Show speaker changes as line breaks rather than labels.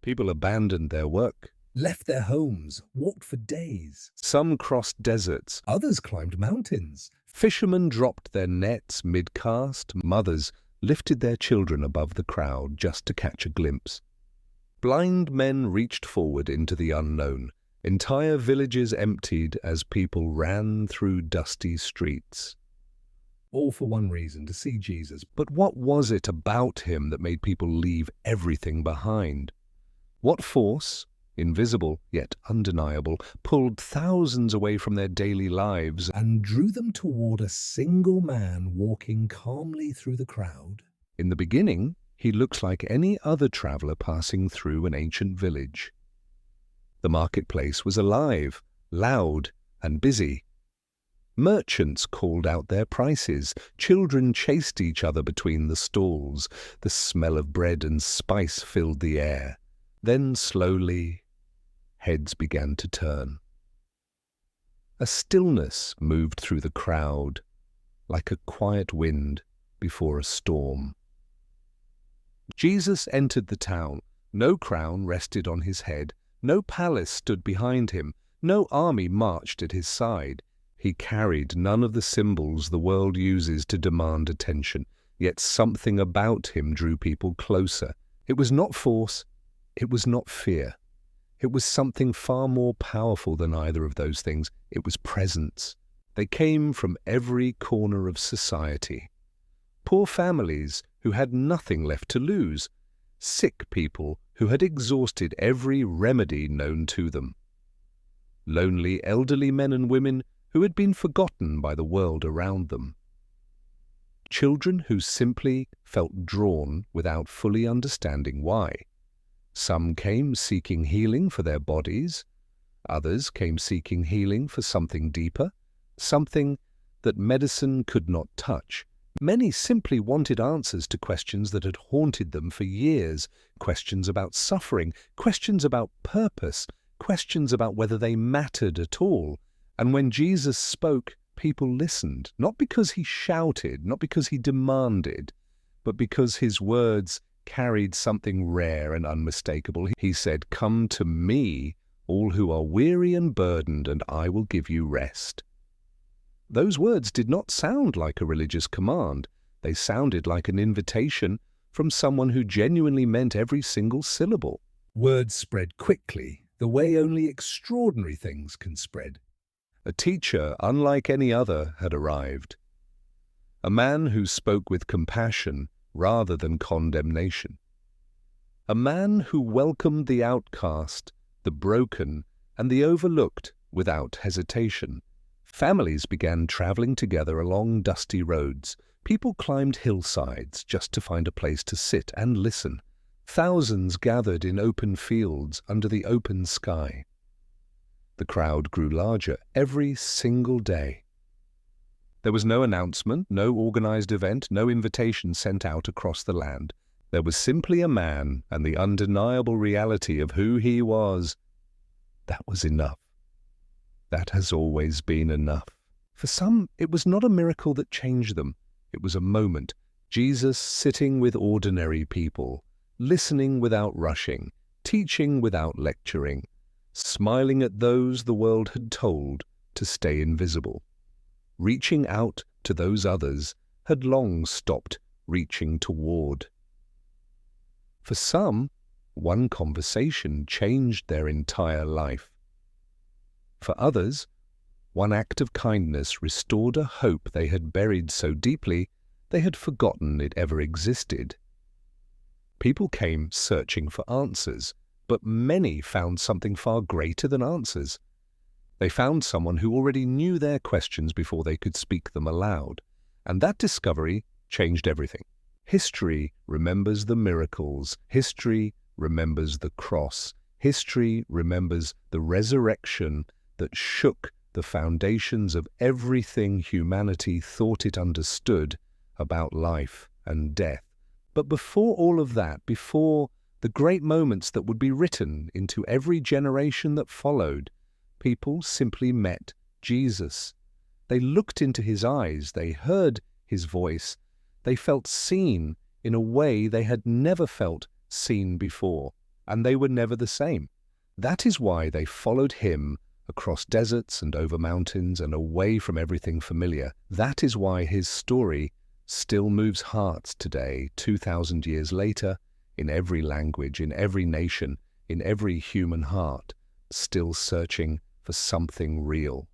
People abandoned their work.
Left their homes, walked for days.
Some crossed deserts.
Others climbed mountains.
Fishermen dropped their nets mid-cast. Mothers lifted their children above the crowd just to catch a glimpse. Blind men reached forward into the unknown. Entire villages emptied as people ran through dusty streets.
All for one reason, to see Jesus.
But what was it about him that made people leave everything behind? What force, invisible yet undeniable, pulled thousands away from their daily lives
And drew them toward a single man walking calmly through the crowd?
In the beginning, he looks like any other traveler passing through an ancient village. The marketplace was alive, loud, and busy. Merchants called out their prices. Children chased each other between the stalls. The smell of bread and spice filled the air. Then slowly, heads began to turn. A stillness moved through the crowd, like a quiet wind before a storm. Jesus entered the town. No crown rested on his head. No palace stood behind him. No army marched at his side. He carried none of the symbols the world uses to demand attention, yet something about him drew people closer. It was not force. It was not fear. It was something far more powerful than either of those things. It was presence. They came from every corner of society. Poor families who had nothing left to lose. Sick people who had exhausted every remedy known to them. Lonely elderly men and women who had been forgotten by the world around them. Children who simply felt drawn without fully understanding why. Some came seeking healing for their bodies. Others came seeking healing for something deeper, something that medicine could not touch. Many simply wanted answers to questions that had haunted them for years, questions about suffering, questions about purpose, questions about whether they mattered at all. And when Jesus spoke, people listened, not because he shouted, not because he demanded, but because his words carried something rare and unmistakable. He said, "Come to me, all who are weary and burdened, and I will give you rest." Those words did not sound like a religious command. They sounded like an invitation from someone who genuinely meant every single syllable.
Words spread quickly, the way only extraordinary things can spread.
A teacher unlike any other had arrived. A man who spoke with compassion rather than condemnation. A man who welcomed the outcast, the broken, and the overlooked without hesitation. Families began traveling together along dusty roads. People climbed hillsides just to find a place to sit and listen. Thousands gathered in open fields under the open sky. The crowd grew larger every single day. There was no announcement, no organized event, no invitation sent out across the land. There was simply a man and the undeniable reality of who he was. That was enough. That has always been enough. For some, it was not a miracle that changed them. It was a moment. Jesus sitting with ordinary people, listening without rushing, teaching without lecturing, smiling at those the world had told to stay invisible. Reaching out to those others had long stopped reaching toward. For some, one conversation changed their entire life. For others, one act of kindness restored a hope they had buried so deeply they had forgotten it ever existed. People came searching for answers, but many found something far greater than answers. They found someone who already knew their questions before they could speak them aloud, and that discovery changed everything. History remembers the miracles. History remembers the cross. History remembers the resurrection that shook the foundations of everything humanity thought it understood about life and death. But before all of that, before the great moments that would be written into every generation that followed, people simply met Jesus. They looked into his eyes, they heard his voice, they felt seen in a way they had never felt seen before. and they were never the same. That is why they followed him across deserts and over mountains and away from everything familiar. That is why his story still moves hearts today, 2,000 years later, in every language, in every nation, in every human heart, still searching for something real.